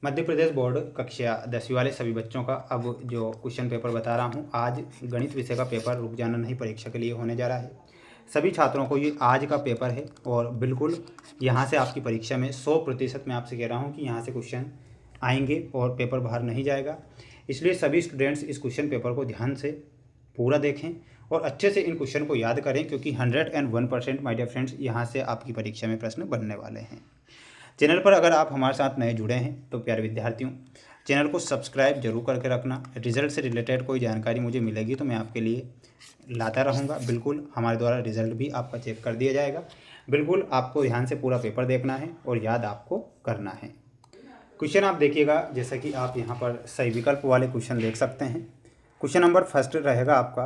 Madhya Pradesh board कक्षा 10वीं वाले सभी बच्चों का अब जो क्वेश्चन पेपर बता रहा हूँ, आज गणित विषय का पेपर रुक जाना नहीं परीक्षा के लिए होने जा रहा है। सभी छात्रों को ये आज का पेपर है और बिल्कुल यहाँ से आपकी परीक्षा में 100% मैं आपसे कह रहा हूँ कि यहाँ से क्वेश्चन आएंगे और पेपर बाहर नहीं जाएगा। इसलिए सभी स्टूडेंट्स इस क्वेश्चन पेपर को ध्यान से पूरा देखें और अच्छे से इन क्वेश्चन को याद करें, क्योंकि 101% माय डियर फ्रेंड्स यहाँ से आपकी परीक्षा में प्रश्न बनने वाले हैं। चैनल पर अगर आप हमारे साथ नए जुड़े हैं तो प्यारे विद्यार्थियों, चैनल को सब्सक्राइब जरूर करके रखना। रिजल्ट से रिलेटेड कोई जानकारी मुझे मिलेगी तो मैं आपके लिए लाता रहूँगा। बिल्कुल हमारे द्वारा रिजल्ट भी आपका चेक कर दिया जाएगा। बिल्कुल आपको ध्यान से पूरा पेपर देखना है और याद आपको करना है। क्वेश्चन आप देखिएगा, जैसा कि आप यहाँ पर सही विकल्प वाले क्वेश्चन देख सकते हैं। क्वेश्चन नंबर फर्स्ट रहेगा आपका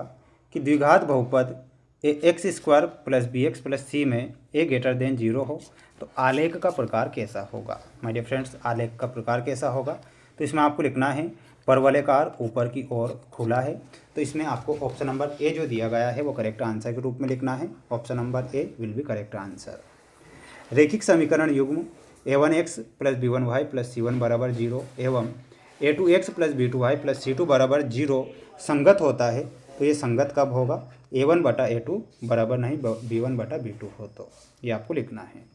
कि द्विघात बहुपद x square plus b x plus c में ए ग्रेटर देन 0 हो तो आलेख का प्रकार कैसा होगा। माय डियर फ्रेंड्स, आलेख का प्रकार कैसा होगा, तो इसमें आपको लिखना है परवलयकार ऊपर की ओर खुला है। तो इसमें आपको ऑप्शन नंबर ए जो दिया गया है वो करेक्ट आंसर के रूप में लिखना है। Option number A will be correct answer. रैखिक समीकरण युग्म a1x plus b1y plus c1 बराबर 0 एवं a2x plus b2y plus c2 बराबर 0 संगत होता है तो ये संगत कब होगा, a1 बटा a2 बराबर नहीं b1 बटा b2 हो तो ये आपको लिखना है।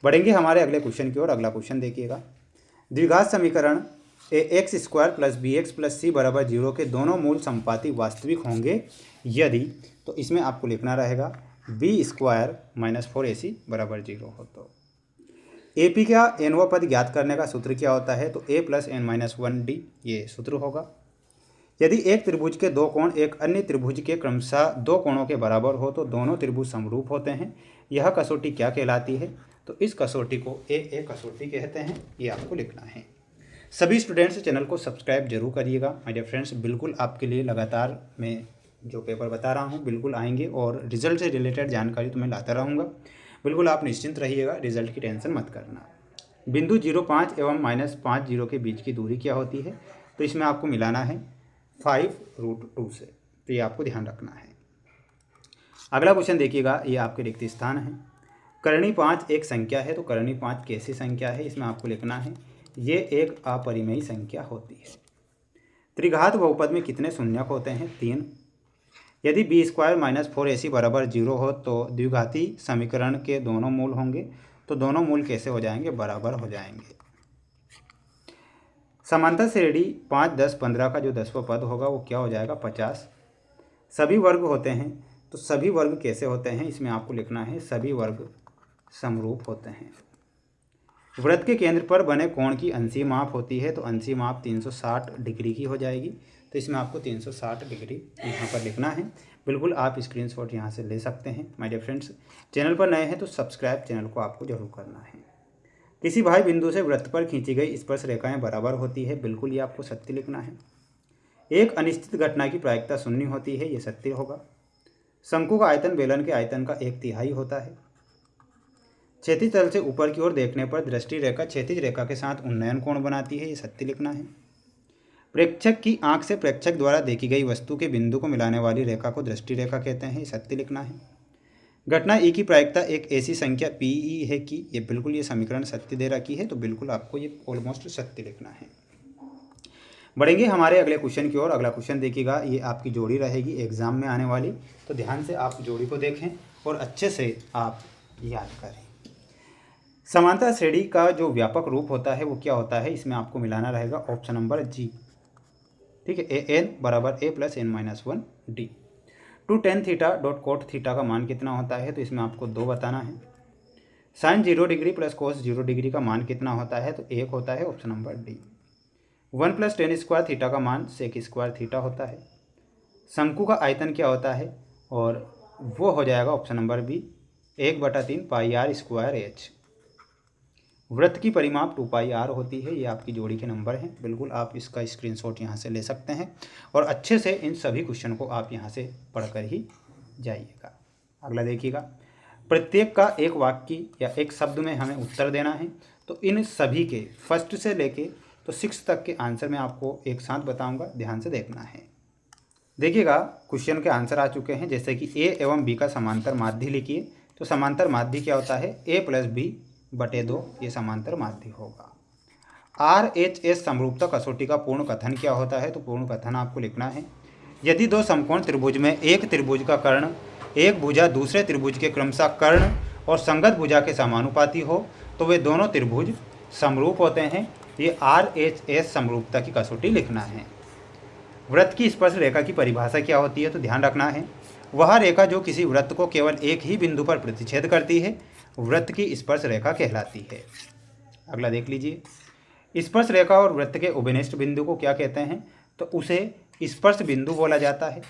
बढ़ेंगे हमारे अगले क्वेश्चन की ओर। अगला क्वेश्चन देखिएगा, द्विघात समीकरण ax square plus bx plus c बराबर 0 के दोनों मूल संपाती वास्तविक होंगे यदि, तो इसमें आपको लिखना रहेगा b स्क्वायर माइनस 4ac बराबर 0 हो तो। AP का nवां पद ज्ञात करने का सूत्र क्या होता है, तो a plus n minus 1d ये सूत्र होगा। यदि एक त्रिभुज के दो कोण एक अन्य त्रिभुज के क्रमशः दो कोणों के बराबर हो तो दोनों त्रिभुज समरूप होते हैं, यह कसौटी क्या कहलाती है, तो इस कसौटी को ए कसौटी कहते हैं। ये आपको लिखना है। सभी स्टूडेंट्स चैनल को सब्सक्राइब जरूर करिएगा माय डियर फ्रेंड्स। बिल्कुल आपके लिए लगातार मैं जो पेपर बता रहा हूँ बिल्कुल आएंगे और रिजल्ट से रिलेटेड जानकारी तो मैं लाता रहूँगा। बिल्कुल आप निश्चिंत रहिएगा, रिजल्ट की टेंशन मत करना। बिंदु 0.5 एवं -5 के बीच की दूरी क्या होती है, तो इसमें आपको मिलाना है 5√2 से, तो ये आपको ध्यान रखना है। अगला क्वेश्चन देखिएगा, ये आपके रिक्त स्थान है। करणी 5 एक संख्या है तो करणी 5 कैसी संख्या है, इसमें आपको लिखना है ये एक अपरिमेय संख्या होती है। त्रिघात बहुपद में कितने शून्यक होते हैं, 3। यदि बी स्क्वायर माइनस 4ac बराबर 0 हो तो द्विघाती समीकरण के दोनों मूल होंगे, तो दोनों मूल कैसे हो जाएंगे, बराबर हो जाएंगे। समांतर श्रेणी 5, 10, 15 का जो 10वां पद होगा वो क्या हो जाएगा, 50। सभी वर्ग होते हैं तो सभी वर्ग कैसे होते हैं, इसमें आपको लिखना है सभी वर्ग समरूप होते हैं। वृत्त के केंद्र पर बने कोण की अंशीय माप होती है तो अंशीय माप 360 डिग्री की हो जाएगी, तो इसमें आपको 360 डिग्री यहाँ पर लिखना है। बिल्कुल आप स्क्रीनशॉट यहाँ से ले सकते हैं। माय डियर फ्रेंड्स, चैनल पर नए हैं तो सब्सक्राइब चैनल को आपको जरूर करना है। किसी भाई बिंदु से वृत्त पर खींची गई स्पर्श रेखाएं बराबर होती है, बिल्कुल ये आपको सत्य लिखना है। एक अनिश्चित घटना की प्रायिकता 0 होती है, ये सत्य होगा। शंकु का आयतन बेलन के आयतन का 1/3 होता है। क्षैतिज तल से ऊपर की ओर देखने पर दृष्टि रेखा क्षैतिज रेखा के साथ उन्नयन कोण बनाती है, ये सत्य लिखना है। प्रेक्षक की आंख से प्रेक्षक द्वारा देखी गई वस्तु के बिंदु को मिलाने वाली रेखा को दृष्टि रेखा कहते हैं, ये सत्य लिखना है। घटना ई की प्रायिकता एक ऐसी संख्या पी है कि, ये बिल्कुल ये समीकरण सत्य दे रखी है, तो बिल्कुल आपको ये ऑलमोस्ट सत्य लिखना है। बढ़ेंगे हमारे अगले क्वेश्चन की ओर। अगला क्वेश्चन देखिएगा, ये आपकी जोड़ी रहेगी एग्जाम में आने वाली, तो ध्यान से आप जोड़ी को देखें और अच्छे से आप याद करें। समांतर श्रेणी का जो व्यापक रूप होता है वो क्या होता है, इसमें आपको मिलाना रहेगा ऑप्शन नंबर जी, ठीक है। an बराबर a plus n minus 1d। 2 tan theta dot cot theta का मान कितना होता है, तो इसमें आपको 2 बताना है। Sine 0 degree plus cos 0 degree का मान कितना होता है, तो 1 होता है, option number D. 1 plus tan square theta का मान sec स्क्वायर थीटा होता है। शंकु का आयतन क्या होता है, और वो हो जाएगा option number B 1/3 pi r square h. वृत्त की परिमाप 2πr होती है, ये आपकी जोड़ी के नंबर हैं। बिल्कुल आप इसका स्क्रीनशॉट यहाँ से ले सकते हैं और अच्छे से इन सभी क्वेश्चन को आप यहाँ से पढ़कर ही जाइएगा। अगला देखिएगा, प्रत्येक का एक वाक्य या एक शब्द में हमें उत्तर देना है, तो इन सभी के फर्स्ट से लेके तो 6 तक के आंसर मैं आपको एक साथ बताऊँगा, ध्यान से देखना है। देखिएगा क्वेश्चन के आंसर आ चुके हैं, जैसे कि ए एवं बी का समांतर माध्य लिखिए, तो समांतर माध्य क्या होता है, a + b/2 ये समांतर माध्य होगा। RHS समरूपता कसौटी का पूर्ण कथन क्या होता है? तो पूर्ण कथन आपको लिखना है, यदि दो समकोण त्रिभुज में एक त्रिभुज का कर्ण एक भुजा दूसरे त्रिभुज के क्रमशः कर्ण और संगत भुजा के समानुपाती हो तो वे दोनों त्रिभुज समरूप होते हैं। ये RHS समरूपता की कसौटी लिखना है। वृत्त की स्पर्श रेखा की परिभाषा क्या होती है? तो ध्यान रखना है, वह रेखा जो किसी वृत्त को केवल एक ही बिंदु पर प्रतिच्छेद करती है वृत्त की स्पर्श रेखा कहलाती है। अगला देख लीजिए, स्पर्श रेखा और वृत्त के उभयनिष्ठ बिंदु को क्या कहते हैं? तो उसे स्पर्श बिंदु बोला जाता है।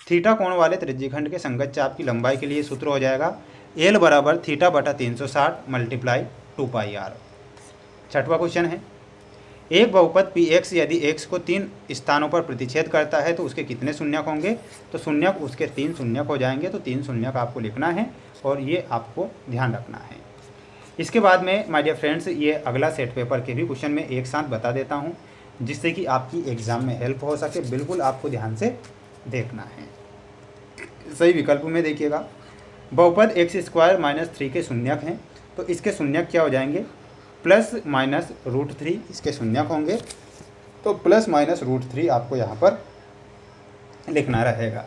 थीटा कोण वाले त्रिज्यखंड के संगत चाप की लंबाई के लिए सूत्र हो जाएगा L बराबर थीटा बटा 360 मल्टीप्लाई 2πr। छठवां क्वेश्चन है, एक बहुपद Px यदि x को 3 स्थानों पर प्रतिच्छेद करता है तो उसके कितने शून्यक होंगे? तो शून्यक उसके 3 शून्यक हो जाएंगे। तो 3 शून्यक आपको लिखना है और ये आपको ध्यान रखना है। इसके बाद में माय डियर फ्रेंड्स ये अगला सेट पेपर के भी क्वेश्चन में एक साथ बता देता हूँ जिससे कि आपकी एग्ज़ाम में हेल्प हो सके। बिल्कुल आपको ध्यान से देखना है। सही विकल्प में देखिएगा, बहुपद x² - 3 के शून्यक हैं तो इसके शून्यक क्या हो जाएंगे? ±√3 इसके शून्यक होंगे। तो ±√3 आपको यहाँ पर लिखना रहेगा।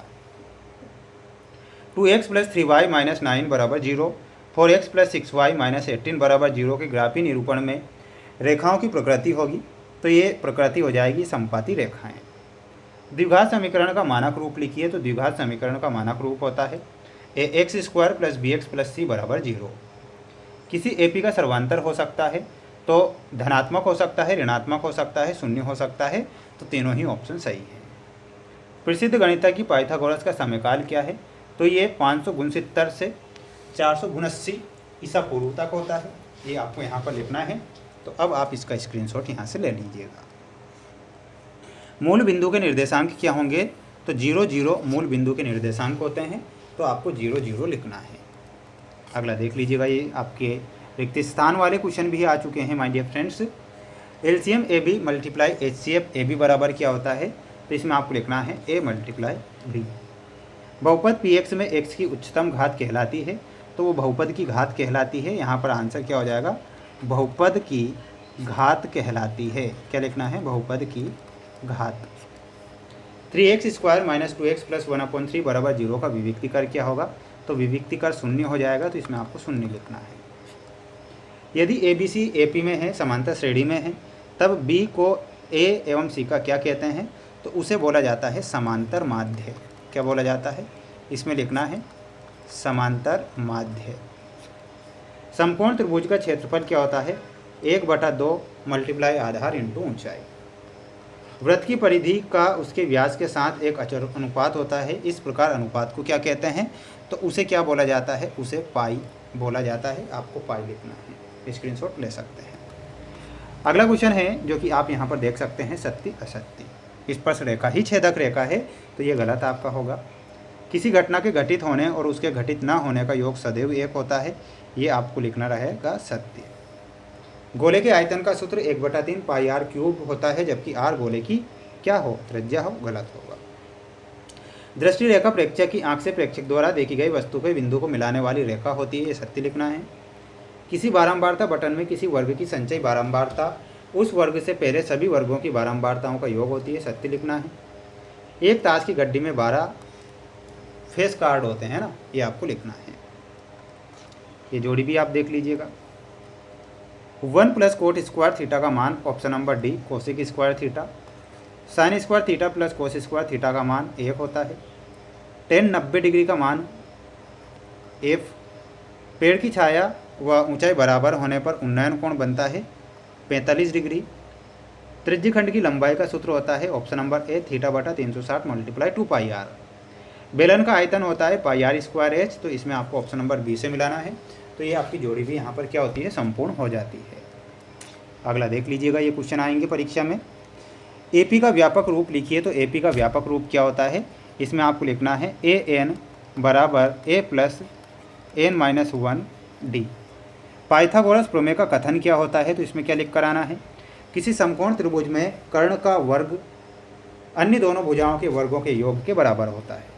2x + 3y - 9 बराबर 0, 4x + 6y - 18 बराबर 0 के ग्राफी निरूपण में रेखाओं की प्रकृति होगी। तो ये प्रकृति हो जाएगी समपाती रेखाएं। द्विघात समीकरण का मानक रूप लिखिए। तो द्विघात समीकरण का मानक रूप होता है ax² + bx + c बराबर 0। किसी AP का सर्वांतर हो सकता है तो धनात्मक हो सकता है, ऋणात्मक हो सकता है, शून्य हो सकता है। तो तीनों ही ऑप्शन सही है। प्रसिद्ध गणिता की पाइथागोरस का समयकाल क्या है? तो ये 569 से 479 ईसा पूर्व तक होता है। ये आपको यहाँ पर लिखना है। तो अब आप इसका स्क्रीनशॉट यहाँ से ले लीजिएगा। मूल बिंदु के निर्देशांक क्या होंगे? तो 0 0 मूल बिंदु के निर्देशांक होते हैं। तो आपको 0 0 लिखना है। अगला देख लीजिएगा, ये आपके रिक्त स्थान वाले क्वेश्चन भी आ चुके हैं my dear friends. LCM AB × HCF AB बराबर क्या होता है? तो इसमें आपको लिखना है A × B। बहुपद Px में x की उच्चतम घात कहलाती है तो वो बहुपद की घात कहलाती है। यहाँ पर आंसर क्या हो जाएगा? बहुपद की घात कहलाती है। क्या लिखना है? बहुपद की घात। 3x² - 2x + 1/3 बराबर 0 का विविक्तिकर क्या होगा? तो विविक्तिकर शून्य हो जाएगा। तो इसमें आपको शून्य लिखना है। यदि ABC AP में है, समांतर श्रेणी में है, तब B को A एवं C का क्या कहते हैं? तो उसे बोला जाता है समांतर माध्य। क्या बोला जाता है? इसमें लिखना है समांतर माध्य। समकोण त्रिभुज का क्षेत्रफल क्या होता है? 1/2 मल्टीप्लाई आधार इंटू ऊंचाई। वृत्त की परिधि का उसके व्यास के साथ एक अचर अनुपात होता है। इस प्रकार अनुपात को क्या कहते हैं? तो उसे क्या बोला जाता है? उसे पाई बोला जाता है। आपको पाई लिखना है। स्क्रीनशॉट ले सकते हैं। अगला क्वेश्चन है जो कि आप यहाँ पर देख सकते हैं, सत्य असत्य। स्पर्श रेखा ही छेदक रेखा है तो ये गलत आपका होगा। किसी घटना के घटित होने और उसके घटित न होने का योग सदैव एक होता है। ये आपको लिखना रहेगा सत्य। गोले के आयतन का सूत्र 1/3 πr³ होता है जबकि r गोले की क्या हो? त्रिज्या हो। गलत होगा। दृष्टि रेखा प्रेक्षक की आंख से प्रेक्षक द्वारा देखी गई वस्तु के बिंदु को मिलाने वाली रेखा होती है। ये सत्य लिखना है। किसी बारंबारता बटन में किसी वर्ग की संचयी बारंबारता उस वर्ग से पहले सभी वर्गों की बारंबारताओं का योग होती है। सत्य लिखना है। एक ताश की गड्डी में 12 फेस कार्ड होते हैं ना, ये आपको लिखना है। ये जोड़ी भी आप देख लीजिएगा। 1 + cot² थीटा का मान option number D cosec² theta. sin² theta + cos² theta का मान 1 होता है। tan 90 डिग्री का मान f। पेड़ की छाया व ऊंचाई बराबर होने पर उन्नयन कोण बनता है 45 डिग्री। त्रिज्यखंड की लंबाई का सूत्र होता है ऑप्शन नंबर ए θ/360 × 2πr। बेलन का आयतन होता है πr²h। तो इसमें आपको ऑप्शन नंबर बी से मिलाना है। तो ये आपकी जोड़ी भी यहाँ पर क्या होती है? संपूर्ण हो जाती है। अगला देख लीजिएगा, ये क्वेश्चन आएंगे परीक्षा में। AP का व्यापक रूप लिखिए। तो AP का व्यापक रूप क्या होता है? इसमें आपको लिखना है AN बराबर A + n - 1D। पाइथागोरस प्रमेय का कथन क्या होता है? तो इसमें क्या लिख कर आना है? किसी समकोण त्रिभुज में कर्ण का वर्ग अन्य दोनों भुजाओं के वर्गों के योग के बराबर होता है।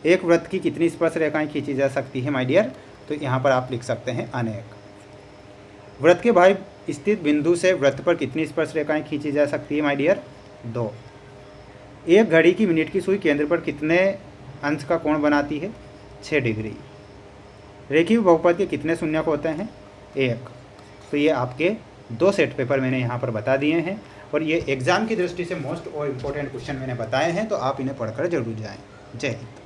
एक वृत्त की कितनी स्पर्श रेखाएं खींची जा सकती है माय डियर? तो यहाँ पर आप लिख सकते हैं अनेक। वृत्त के स्थित बिंदु से वृत्त पर कितनी स्पर्श रेखाएं खींची जा सकती है माय डियर? 2। एक घड़ी की मिनट की सुई केंद्र पर कितने अंश का कोण बनाती है? 6 डिग्री। रेखीय बहुपद के कितने शून्यक होते हैं? 1। तो ये आपके 2 सेट पेपर मैंने यहाँ पर बता दिए हैं और ये एग्ज़ाम की दृष्टि से मोस्ट और इम्पोर्टेंट क्वेश्चन मैंने बताए हैं, तो आप इन्हें पढ़कर जरूर जाएं। जय हिंद।